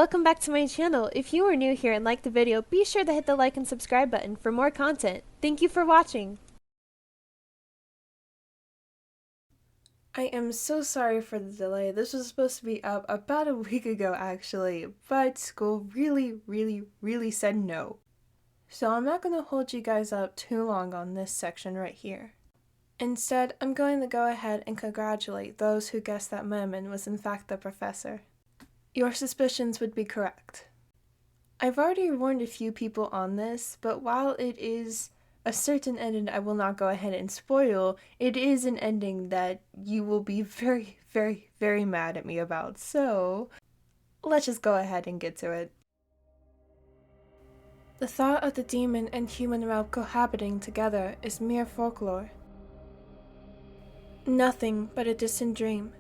Welcome back to my channel. If you are new here and like the video, be sure to hit the like and subscribe button for more content. Thank you for watching. I am so sorry for the delay. This was supposed to be up about a week ago actually, but school really said no. So I'm not going to hold you guys up too long on this section right here. Instead, I'm going to go ahead and congratulate those who guessed that Merman was in fact the professor. Your suspicions would be correct. I've already warned a few people on this, but while it is a certain ending I will not go ahead and spoil, it is an ending that you will be very mad at me about, so let's just go ahead and get to it. The thought of the demon and human realm cohabiting together is mere folklore. Nothing but a distant dream.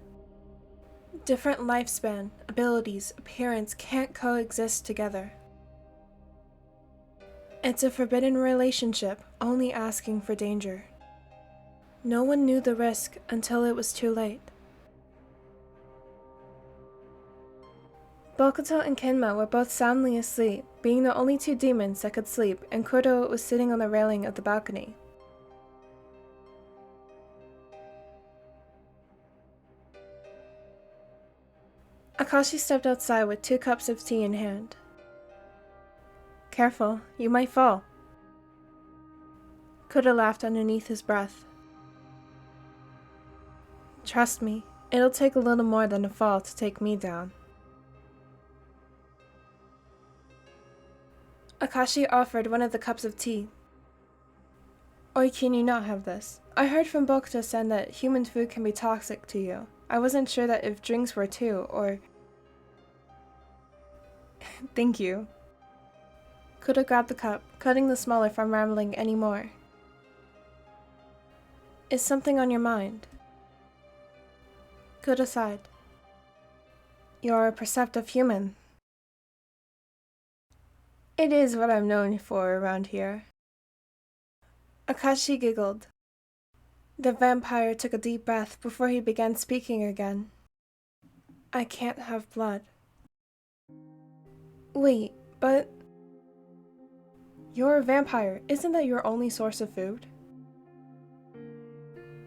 Different lifespan, abilities, appearance can't coexist together. It's a forbidden relationship, only asking for danger. No one knew the risk until it was too late. Bokuto and Kenma were both soundly asleep, being the only two demons that could sleep, and Kuro was sitting on the railing of the balcony. Akashi stepped outside with 2 cups of tea in hand. Careful, you might fall. Kuro laughed underneath his breath. Trust me, it'll take a little more than a fall to take me down. Akashi offered one of the cups of tea. Or can you not have this? I heard from Bokuto-san that human food can be toxic to you. I wasn't sure that if drinks were too, or... Thank you. Kuro grabbed the cup, cutting the smaller from rambling anymore. Is something on your mind? Kuro sighed. You're a perceptive human. It is what I'm known for around here. Akashi giggled. The vampire took a deep breath before he began speaking again. I can't have blood. Wait, but... You're a vampire. Isn't that your only source of food?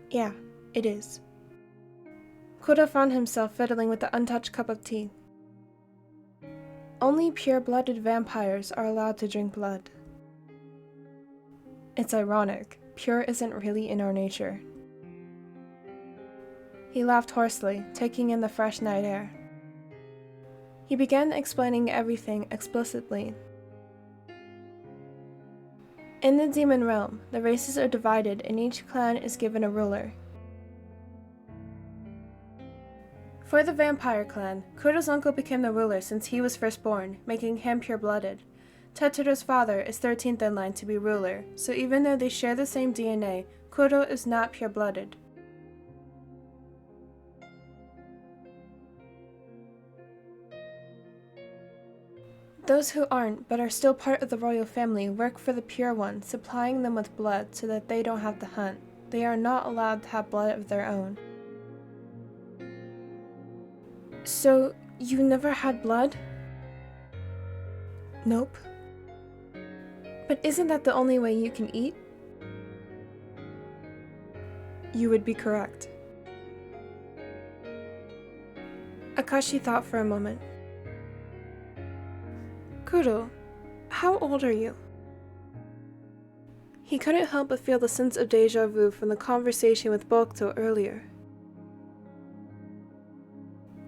Yeah, it is. Kuro found himself fiddling with the untouched cup of tea. Only pure-blooded vampires are allowed to drink blood. It's ironic. Pure isn't really in our nature. He laughed hoarsely, taking in the fresh night air. He began explaining everything explicitly. In the demon realm, the races are divided and each clan is given a ruler. For the vampire clan, Kuro's uncle became the ruler since he was firstborn, making him pure-blooded. Tetsuro's father is 13th in line to be ruler, so even though they share the same DNA, Kuro is not pure-blooded. Those who aren't, but are still part of the royal family, work for the pure one, supplying them with blood so that they don't have to hunt. They are not allowed to have blood of their own. So, you never had blood? Nope. But isn't that the only way you can eat? You would be correct. Akashi thought for a moment. Kuro, how old are you? He couldn't help but feel the sense of deja vu from the conversation with Bokuto earlier.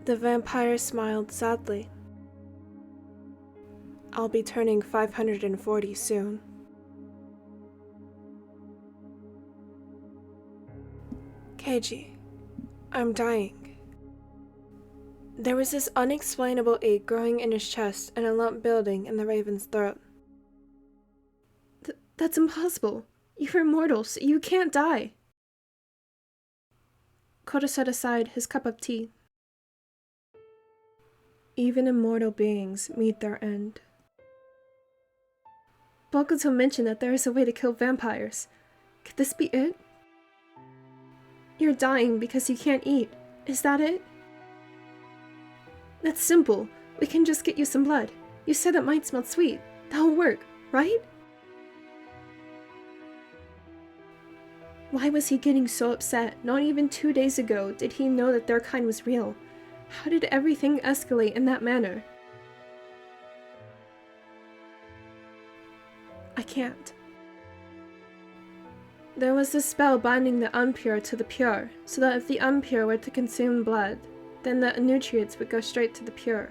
The vampire smiled sadly. I'll be turning 540 soon. Keiji, I'm dying. There was this unexplainable ache growing in his chest and a lump building in the raven's throat. That's impossible. You're immortal, so you can't die. Kuro set aside his cup of tea. Even immortal beings meet their end. Bokuto mentioned that there is a way to kill vampires. Could this be it? You're dying because you can't eat. Is that it? That's simple. We can just get you some blood. You said that mine smelled sweet. That'll work, right? Why was he getting so upset? Not even 2 days ago did he know that their kind was real. How did everything escalate in that manner? I can't. There was this spell binding the impure to the pure, so that if the impure were to consume blood, then the nutrients would go straight to the pure.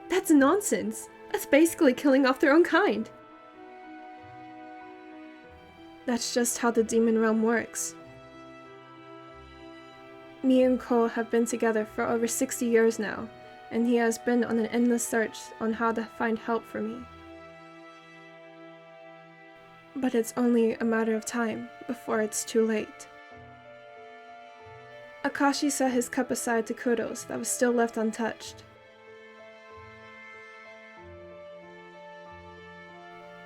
That's nonsense! That's basically killing off their own kind! That's just how the demon realm works. Me and Cole have been together for over 60 years now, and he has been on an endless search on how to find help for me. But it's only a matter of time before it's too late. Akashi set his cup aside to Kuro's that was still left untouched.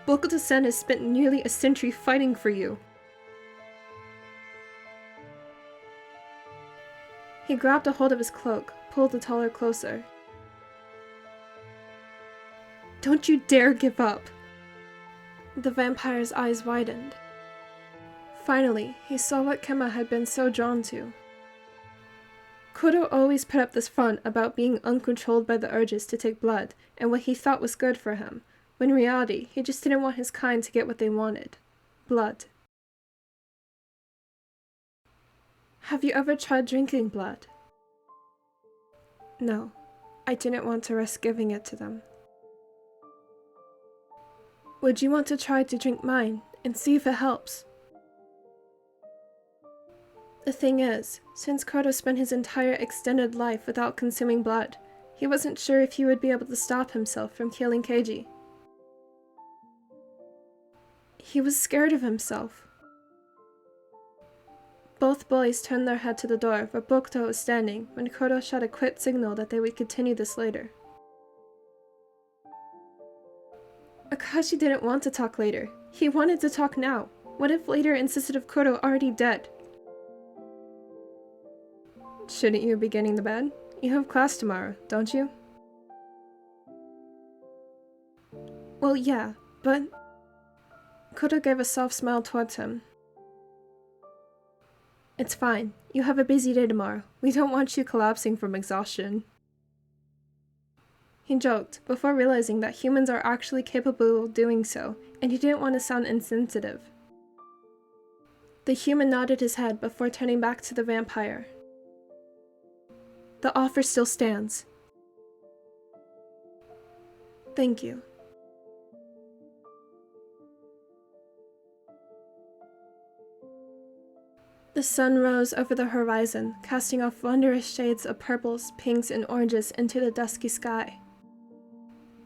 Bokuto-san has spent nearly a century fighting for you. He grabbed a hold of his cloak, pulled the taller closer. Don't you dare give up! The vampire's eyes widened. Finally, he saw what Kema had been so drawn to. Kuro always put up this front about being uncontrolled by the urges to take blood and what he thought was good for him, when in reality, he just didn't want his kind to get what they wanted. Blood. Have you ever tried drinking blood? No, I didn't want to risk giving it to them. Would you want to try to drink mine and see if it helps? The thing is, since Kuro spent his entire extended life without consuming blood, he wasn't sure if he would be able to stop himself from killing Keiji. He was scared of himself. Both boys turned their head to the door where Bokuto was standing when Kuro shot a quick signal that they would continue this later. Akashi didn't want to talk later. He wanted to talk now. What if later insisted of Kuro already dead? Shouldn't you be getting to bed? You have class tomorrow, don't you? Well, yeah, but... Kuro gave a soft smile towards him. It's fine. You have a busy day tomorrow. We don't want you collapsing from exhaustion. He joked, before realizing that humans are actually capable of doing so, and he didn't want to sound insensitive. The human nodded his head before turning back to the vampire. The offer still stands. Thank you. The sun rose over the horizon, casting off wondrous shades of purples, pinks, and oranges into the dusky sky.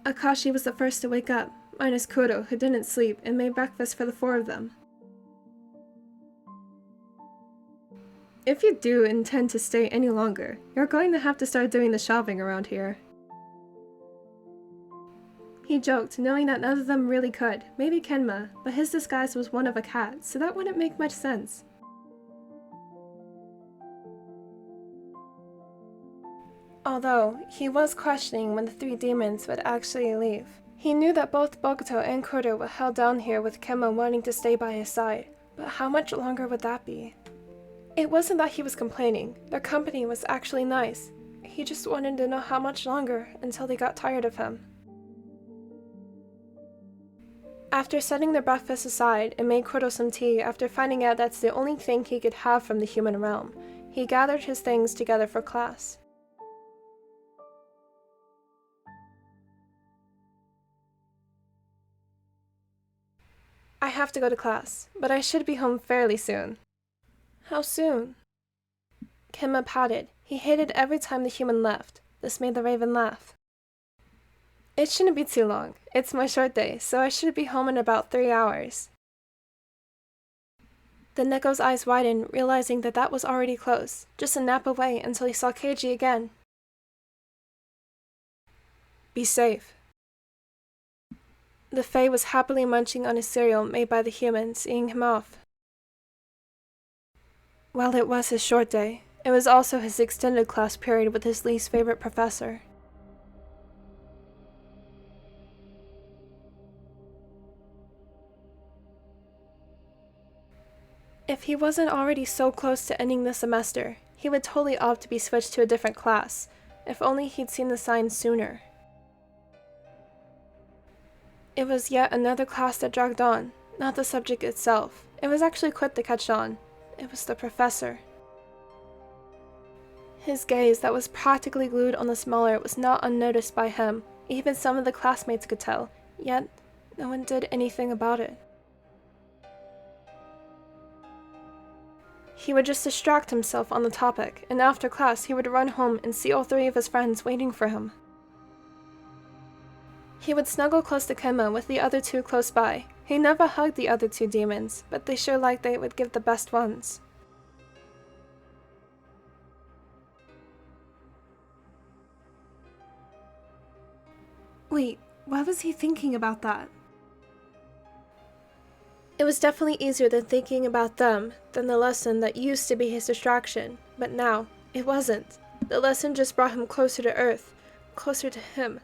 Akashi was the first to wake up, minus Kuro, who didn't sleep and made breakfast for the four of them. If you do intend to stay any longer, you're going to have to start doing the shopping around here. He joked, knowing that none of them really could, maybe Kenma, but his disguise was one of a cat, so that wouldn't make much sense. Although, he was questioning when the three demons would actually leave. He knew that both Bokuto and Kuro were held down here with Kenma wanting to stay by his side, but how much longer would that be? It wasn't that he was complaining, their company was actually nice. He just wanted to know how much longer until they got tired of him. After setting their breakfast aside and made Kuro some tea after finding out that's the only thing he could have from the human realm, he gathered his things together for class. I have to go to class, but I should be home fairly soon. How soon? Kenma pouted. He hated every time the human left. This made the raven laugh. It shouldn't be too long. It's my short day, so I should be home in about 3 hours. The Neko's eyes widened, realizing that that was already close, just a nap away until he saw Keiji again. Be safe. The Fae was happily munching on his cereal made by the human, seeing him off. Well, it was his short day. It was also his extended class period with his least favorite professor. If he wasn't already so close to ending the semester, he would totally opt to be switched to a different class, if only he'd seen the signs sooner. It was yet another class that dragged on, not the subject itself. It was actually quick to catch on. It was the professor. His gaze that was practically glued on the smaller was not unnoticed by him. Even some of the classmates could tell, yet no one did anything about it. He would just distract himself on the topic, and after class he would run home and see all three of his friends waiting for him. He would snuggle close to Kenma with the other two close by. He never hugged the other two demons, but they sure liked they would give the best ones. Wait, why was he thinking about that? It was definitely easier than thinking about them than the lesson that used to be his distraction, but now, it wasn't. The lesson just brought him closer to Earth, closer to him.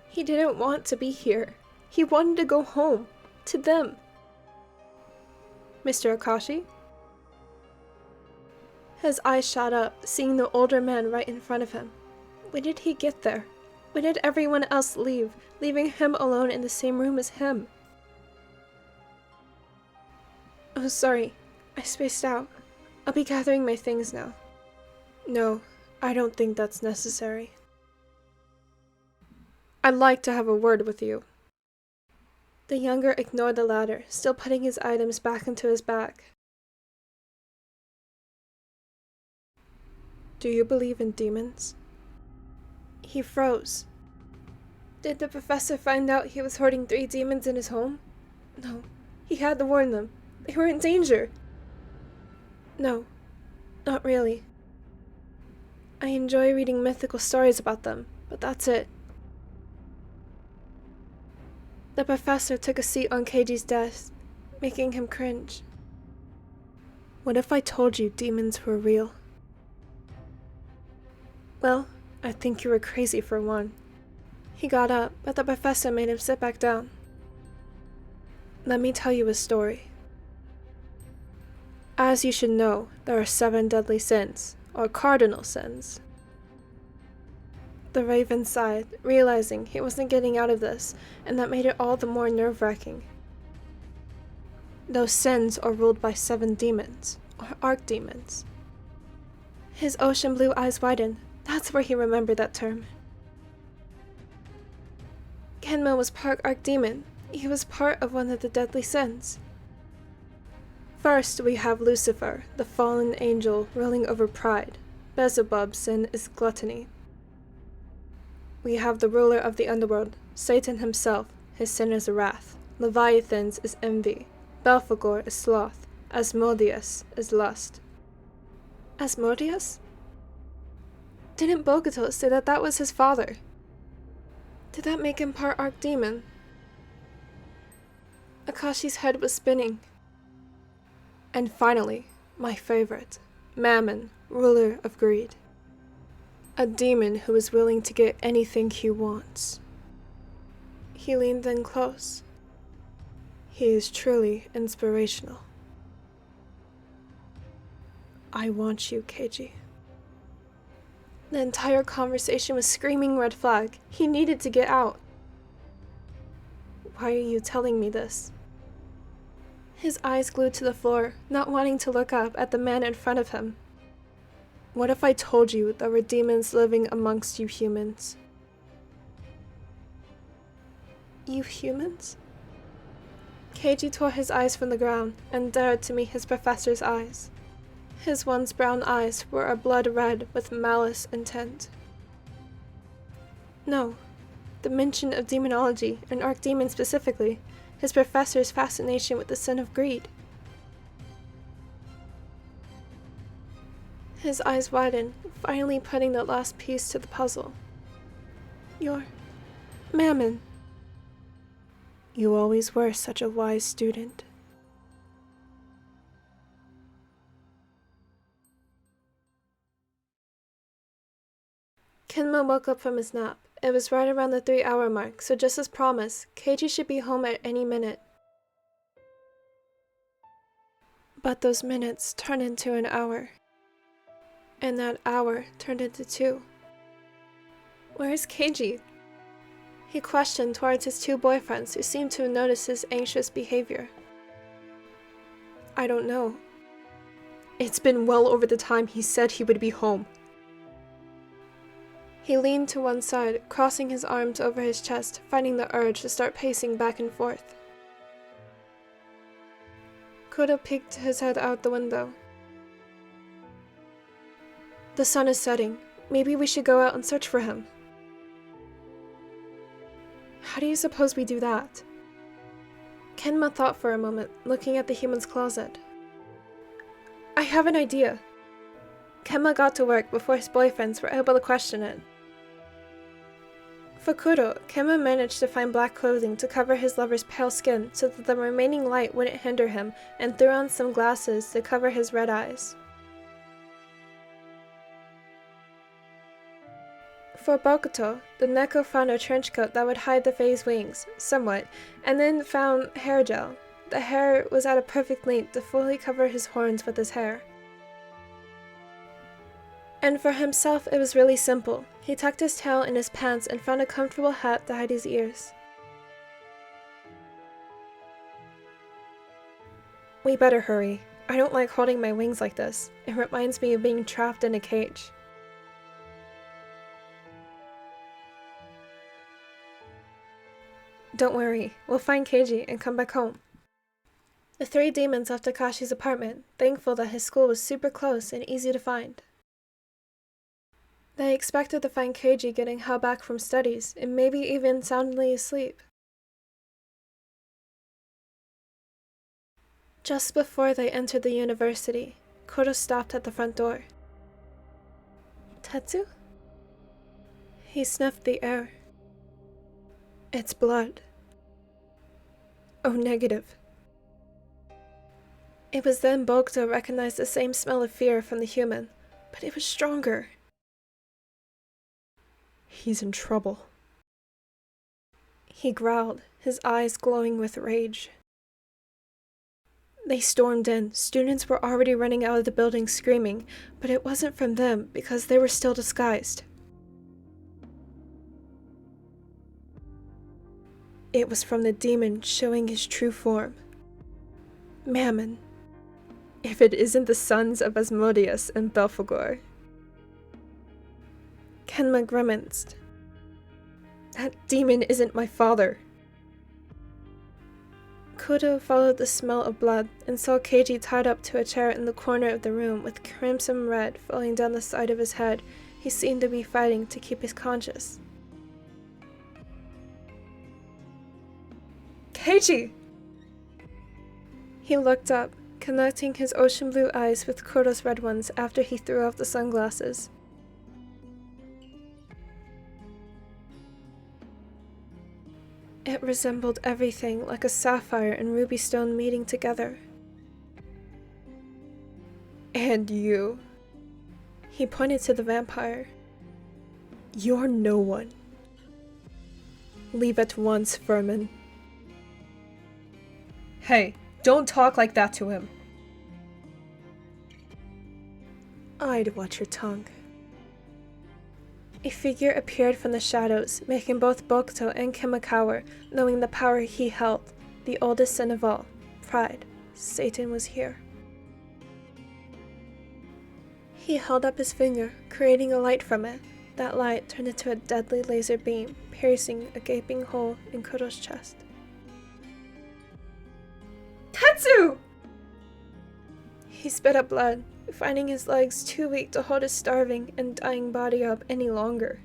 He didn't want to be here. He wanted to go home, to them. Mr. Akashi? His eyes shot up, seeing the older man right in front of him. When did he get there? When did everyone else leave, leaving him alone in the same room as him? Oh, sorry. I spaced out. I'll be gathering my things now. No, I don't think that's necessary. I'd like to have a word with you. The younger ignored the latter, still putting his items back into his bag. Do you believe in demons? He froze. Did the professor find out he was hoarding 3 demons in his home? No, he had to warn them. They were in danger. No, not really. I enjoy reading mythical stories about them, but that's it. The professor took a seat on Keiji's desk, making him cringe. What if I told you demons were real? Well, I think you were crazy for one. He got up, but the professor made him sit back down. Let me tell you a story. As you should know, there are 7 deadly sins, or cardinal sins. The raven sighed, realizing he wasn't getting out of this, and that made it all the more nerve-wracking. Those sins are ruled by 7 demons, or archdemons. His ocean blue eyes widened. That's where he remembered that term. Kenma was part archdemon. He was part of one of the deadly sins. First, we have Lucifer, the fallen angel ruling over pride. Beelzebub's sin is gluttony. We have the ruler of the underworld, Satan himself. His sin is wrath. Leviathan's is envy. Belphegor is sloth. Asmodeus is lust. Asmodeus? Didn't Bokuto say that was his father? Did that make him part archdemon? Akashi's head was spinning. And finally, my favorite, Mammon, ruler of greed. A demon who is willing to get anything he wants. He leaned in close. He is truly inspirational. I want you, Keiji. The entire conversation was screaming red flag. He needed to get out. Why are you telling me this? His eyes glued to the floor, not wanting to look up at the man in front of him. What if I told you there were demons living amongst you humans? You humans? Keiji tore his eyes from the ground and dared to meet his professor's eyes. His once brown eyes were a blood red with malice intent. No, the mention of demonology, and archdemon specifically, his professor's fascination with the sin of greed. His eyes widened, finally putting the last piece to the puzzle. You're Mammon. You always were such a wise student. Kenma woke up from his nap. It was right around the 3-hour mark, so just as promised, Keiji should be home at any minute. But those minutes turned into an hour. And that hour turned into 2. Where's Keiji? He questioned towards his 2 boyfriends who seemed to have noticed his anxious behavior. I don't know. It's been well over the time he said he would be home. He leaned to one side, crossing his arms over his chest, fighting the urge to start pacing back and forth. Kuro peeked his head out the window. The sun is setting. Maybe we should go out and search for him. How do you suppose we do that? Kenma thought for a moment, looking at the human's closet. I have an idea. Kenma got to work before his boyfriends were able to question it. For Kuro, Kenma managed to find black clothing to cover his lover's pale skin so that the remaining light wouldn't hinder him, and threw on some glasses to cover his red eyes. For Bokuto, the Neko found a trench coat that would hide the Fae's wings, somewhat, and then found hair gel. The hair was at a perfect length to fully cover his horns with his hair. And for himself, it was really simple. He tucked his tail in his pants and found a comfortable hat to hide his ears. We better hurry. I don't like holding my wings like this. It reminds me of being trapped in a cage. Don't worry, we'll find Keiji and come back home. The 3 demons left Takashi's apartment, thankful that his school was super close and easy to find. They expected to find Keiji getting held back from studies, and maybe even soundly asleep. Just before they entered the university, Kuro stopped at the front door. Tetsu? He sniffed the air. It's blood. Oh, negative. It was then Bokuto recognized the same smell of fear from the human, but it was stronger. He's in trouble. He growled, his eyes glowing with rage. They stormed in. Students were already running out of the building screaming, but it wasn't from them because they were still disguised. It was from the demon showing his true form. Mammon. If it isn't the sons of Asmodeus and Belphegor. Kenma grimaced. That demon isn't my father. Kuro followed the smell of blood and saw Keiji tied up to a chair in the corner of the room with crimson red flowing down the side of his head. He seemed to be fighting to keep his conscious. Keiji! He looked up, connecting his ocean blue eyes with Kuro's red ones after he threw off the sunglasses. It resembled everything like a sapphire and ruby stone meeting together. And you. He pointed to the vampire. You're no one. Leave at once, vermin. Hey, don't talk like that to him. I'd watch your tongue. A figure appeared from the shadows, making both Bokuto and Kenma cower, knowing the power he held, the oldest sin of all, pride. Satan was here. He held up his finger, creating a light from it. That light turned into a deadly laser beam, piercing a gaping hole in Kuro's chest. Tetsu! He spit up blood, finding his legs too weak to hold his starving and dying body up any longer.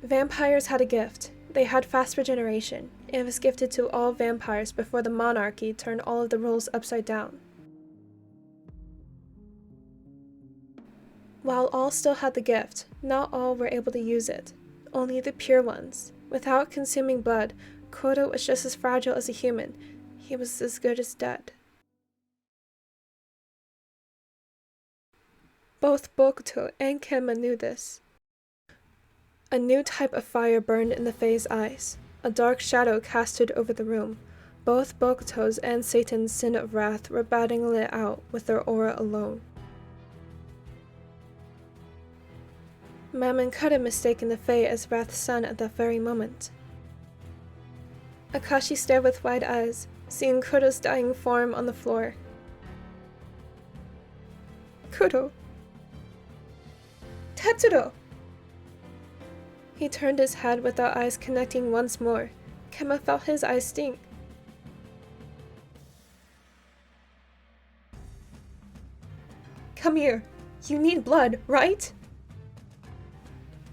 Vampires had a gift. They had fast regeneration. It was gifted to all vampires before the monarchy turned all of the rules upside down. While all still had the gift, not all were able to use it. Only the pure ones. Without consuming blood, Kuro was just as fragile as a human. He was as good as dead. Both Bokuto and Kenma knew this. A new type of fire burned in the Fae's eyes. A dark shadow casted over the room. Both Bokuto's and Satan's sin of wrath were battling it out with their aura alone. Mammon could have mistaken the Fae as Wrath's son at that very moment. Akashi stared with wide eyes, seeing Kuro's dying form on the floor. Kuro! Tetsuro! He turned his head without eyes connecting once more. Kenma felt his eyes sting. Come here. You need blood, right?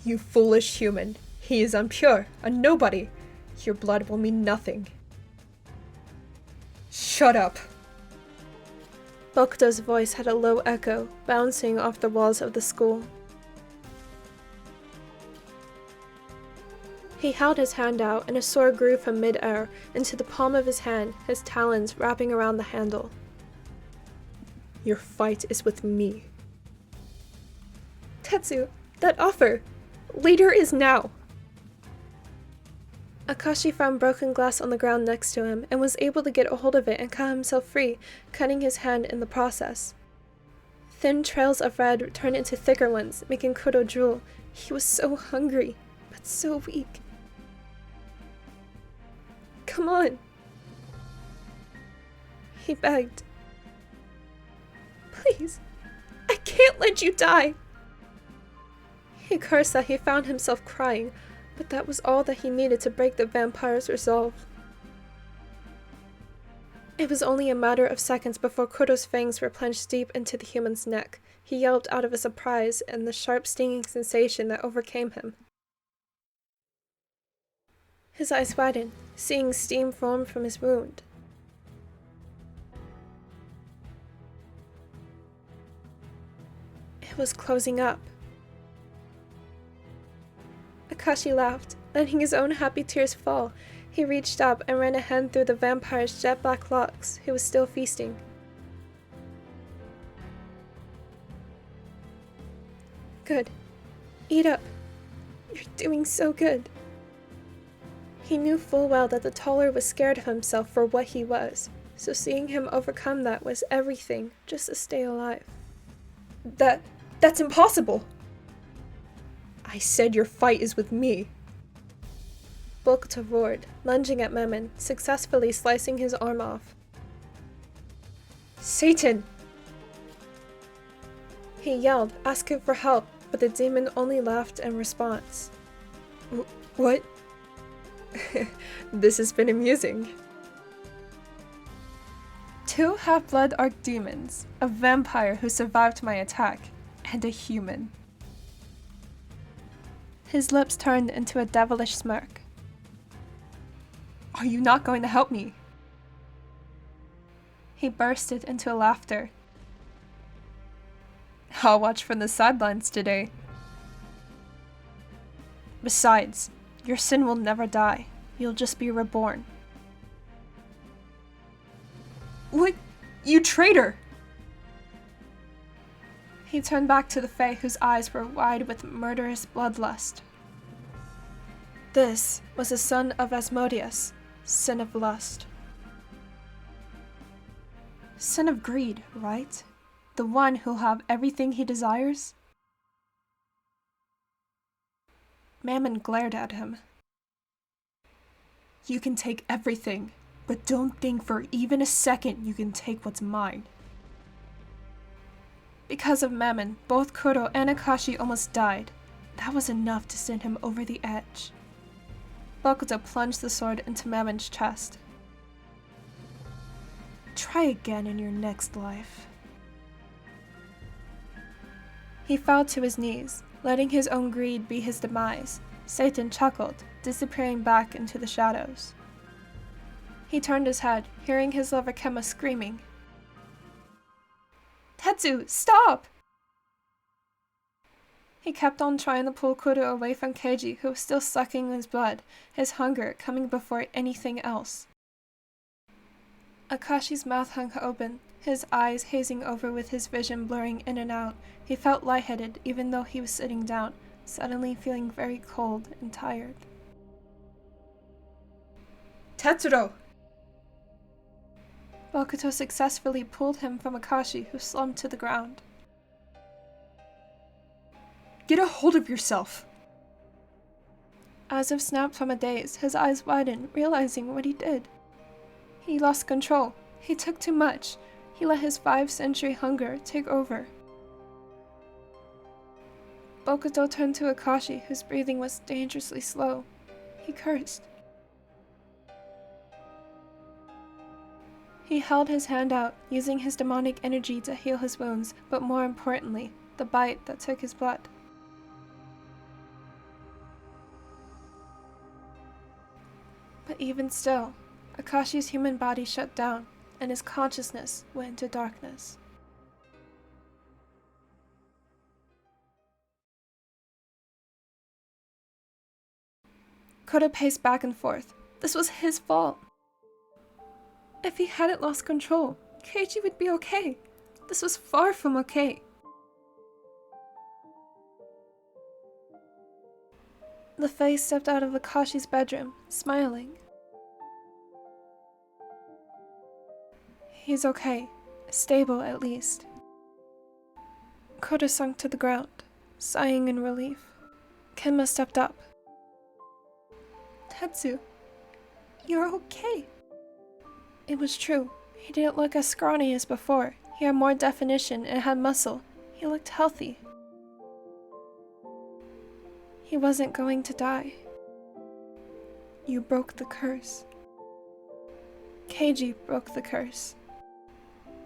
You foolish human. He is impure, a nobody. Your blood will mean nothing. Shut up. Bokuto's voice had a low echo, bouncing off the walls of the school. He held his hand out, and a sword grew from mid-air into the palm of his hand, his talons wrapping around the handle. Your fight is with me. Tetsu, that offer! Later is now! Akashi found broken glass on the ground next to him, and was able to get a hold of it and cut himself free, cutting his hand in the process. Thin trails of red turned into thicker ones, making Kuro drool. He was so hungry, but so weak. Come on! He begged. Please, I can't let you die! He cursed that he found himself crying, but that was all that he needed to break the vampire's resolve. It was only a matter of seconds before Kuro's fangs were plunged deep into the human's neck. He yelped out of his surprise and the sharp stinging sensation that overcame him. His eyes widened, seeing steam form from his wound. It was closing up. Akashi laughed, letting his own happy tears fall. He reached up and ran a hand through the vampire's jet-black locks, who was still feasting. Good. Eat up. You're doing so good. He knew full well that the taller was scared of himself for what he was, so seeing him overcome that was everything just to stay alive. That's impossible! I said your fight is with me. Bokuto roared, lunging at Mammon, successfully slicing his arm off. Satan! He yelled, asking for help, but the demon only laughed in response. What? This has been amusing. 2 half-blood archdemons, a vampire who survived my attack, and a human. His lips turned into a devilish smirk. Are you not going to help me? He bursted into laughter. I'll watch from the sidelines today. Besides, your sin will never die. You'll just be reborn. What? You traitor! He turned back to the Fae, whose eyes were wide with murderous bloodlust. This was the son of Asmodeus, sin of lust. Sin of greed, right? The one who'll have everything he desires? Mammon glared at him. You can take everything, but don't think for even a second you can take what's mine. Because of Mammon, both Kuro and Akashi almost died. That was enough to send him over the edge. Bokuto plunged the sword into Mammon's chest. Try again in your next life. He fell to his knees, letting his own greed be his demise. Satan chuckled, disappearing back into the shadows. He turned his head, hearing his lover Kenma screaming. Tetsu, stop! He kept on trying to pull Kuro away from Keiji, who was still sucking his blood, his hunger coming before anything else. Akashi's mouth hung open, His eyes hazing over with his vision blurring in and out. He felt lightheaded even though he was sitting down, suddenly feeling very cold and tired. Tetsuro! Bokuto successfully pulled him from Akashi, who slumped to the ground. Get a hold of yourself! As if snapped from a daze, his eyes widened, realizing what he did. He lost control. He took too much. He let his 5-century hunger take over. Bokuto turned to Akashi, whose breathing was dangerously slow. He cursed. He held his hand out, using his demonic energy to heal his wounds, but more importantly, the bite that took his blood. But even still, Akashi's human body shut down, and his consciousness went into darkness. Kota paced back and forth. This was his fault. If he hadn't lost control, Keiji would be okay. This was far from okay. The face stepped out of Akashi's bedroom, smiling. He's okay. Stable, at least. Kota sunk to the ground, sighing in relief. Kenma stepped up. Tetsu, you're okay. It was true. He didn't look as scrawny as before. He had more definition and had muscle. He looked healthy. He wasn't going to die. You broke the curse. Keiji broke the curse.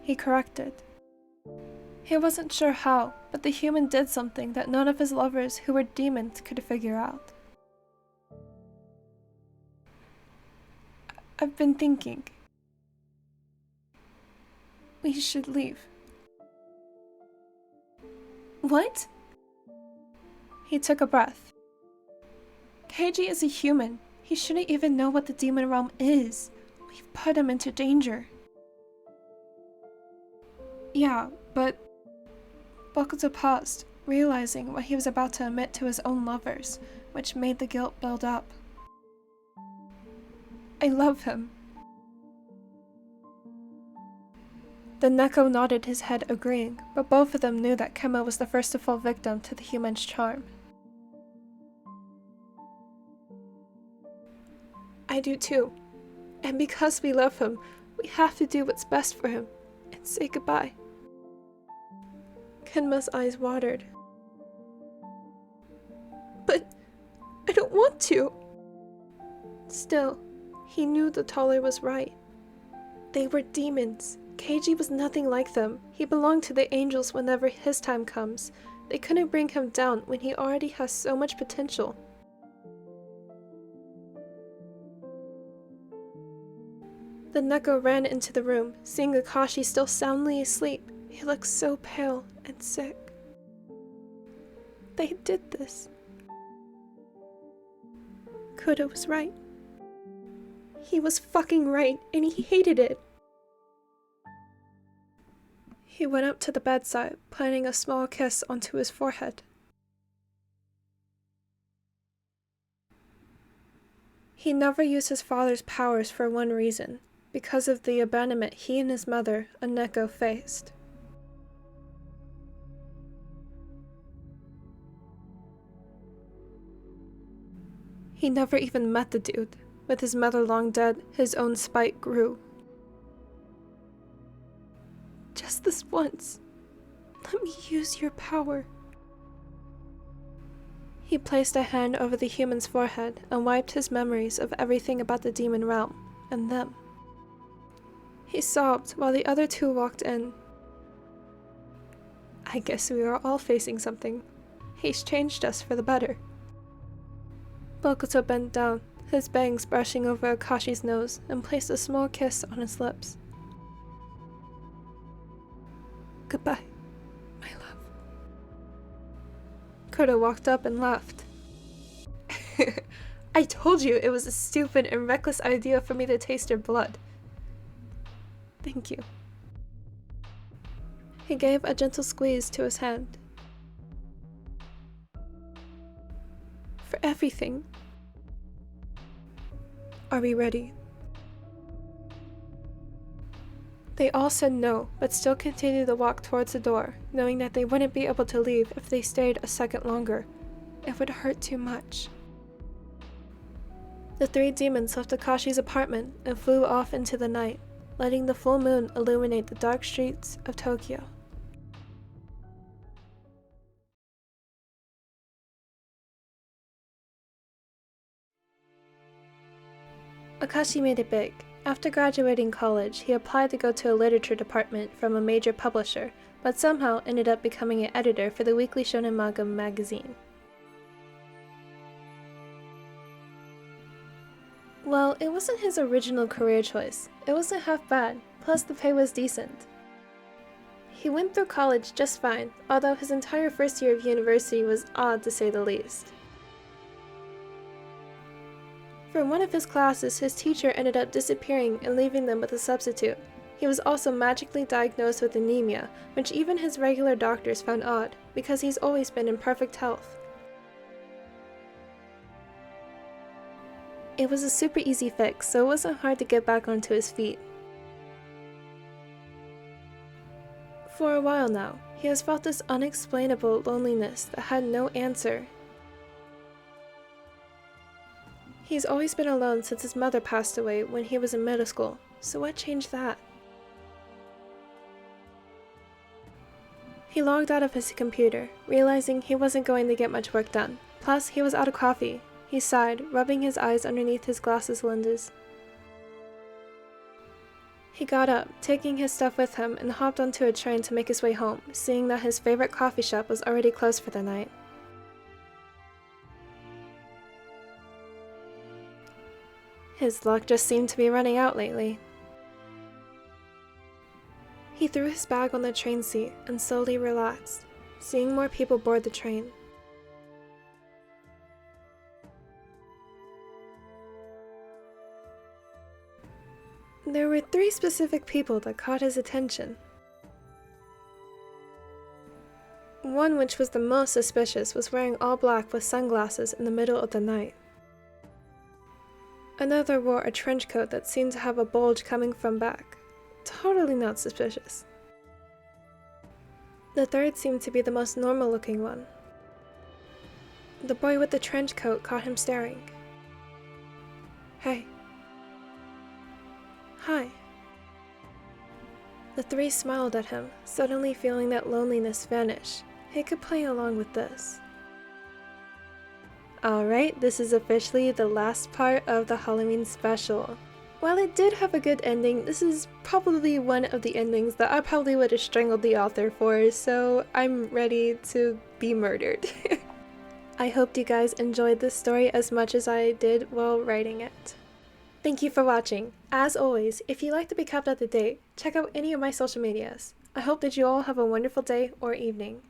He corrected. He wasn't sure how, but the human did something that none of his lovers who were demons could figure out. I've been thinking. We should leave. What? He took a breath. Keiji is a human. He shouldn't even know what the demon realm is. We've put him into danger. Yeah, but... Bokuto paused, realizing what he was about to admit to his own lovers, which made the guilt build up. I love him. The Neko nodded his head agreeing, but both of them knew that Kenma was the first to fall victim to the human's charm. I do too. And because we love him, we have to do what's best for him and say goodbye. Kenma's eyes watered. But I don't want to. Still, he knew the taller was right. They were demons. Keiji was nothing like them. He belonged to the angels whenever his time comes. They couldn't bring him down when he already has so much potential. The Neko ran into the room, seeing Akashi still soundly asleep. He looked so pale and sick. They did this. Kota was right. He was fucking right, and he hated it. He went up to the bedside, planting a small kiss onto his forehead. He never used his father's powers for one reason, because of the abandonment he and his mother, a Neko, faced. He never even met the dude. With his mother long dead, his own spite grew. Just this once. Let me use your power. He placed a hand over the human's forehead and wiped his memories of everything about the demon realm and them. He sobbed while the other two walked in. I guess we are all facing something. He's changed us for the better. Bokuto bent down, his bangs brushing over Akashi's nose, and placed a small kiss on his lips. Goodbye, my love. Kota walked up and laughed. I told you it was a stupid and reckless idea for me to taste your blood. Thank you. He gave a gentle squeeze to his hand. For everything. Are we ready? They all said no, but still continued to walk towards the door, knowing that they wouldn't be able to leave if they stayed a second longer. It would hurt too much. The three demons left Akashi's apartment and flew off into the night, letting the full moon illuminate the dark streets of Tokyo. Akashi made it big. After graduating college, he applied to go to a literature department from a major publisher, but somehow ended up becoming an editor for the weekly shonen manga magazine. Well, it wasn't his original career choice. It wasn't half bad, plus the pay was decent. He went through college just fine, although his entire first year of university was odd to say the least. For one of his classes, his teacher ended up disappearing and leaving them with a substitute. He was also magically diagnosed with anemia, which even his regular doctors found odd, because he's always been in perfect health. It was a super easy fix, so it wasn't hard to get back onto his feet. For a while now, he has felt this unexplainable loneliness that had no answer. He's always been alone since his mother passed away when he was in middle school, so what changed that? He logged out of his computer, realizing he wasn't going to get much work done. Plus, he was out of coffee. He sighed, rubbing his eyes underneath his glasses lenses. He got up, taking his stuff with him, and hopped onto a train to make his way home, seeing that his favorite coffee shop was already closed for the night. His luck just seemed to be running out lately. He threw his bag on the train seat and slowly relaxed, seeing more people board the train. There were 3 specific people that caught his attention. One, which was the most suspicious, was wearing all black with sunglasses in the middle of the night. Another wore a trench coat that seemed to have a bulge coming from back. Totally not suspicious. The third seemed to be the most normal looking one. The boy with the trench coat caught him staring. Hey. Hi. The 3 smiled at him, suddenly feeling that loneliness vanish. He could play along with this. Alright, this is officially the last part of the Halloween special. While it did have a good ending, this is probably one of the endings that I probably would have strangled the author for, so I'm ready to be murdered. I hope you guys enjoyed this story as much as I did while writing it. Thank you for watching. As always, if you'd like to be kept up to date, check out any of my social medias. I hope that you all have a wonderful day or evening.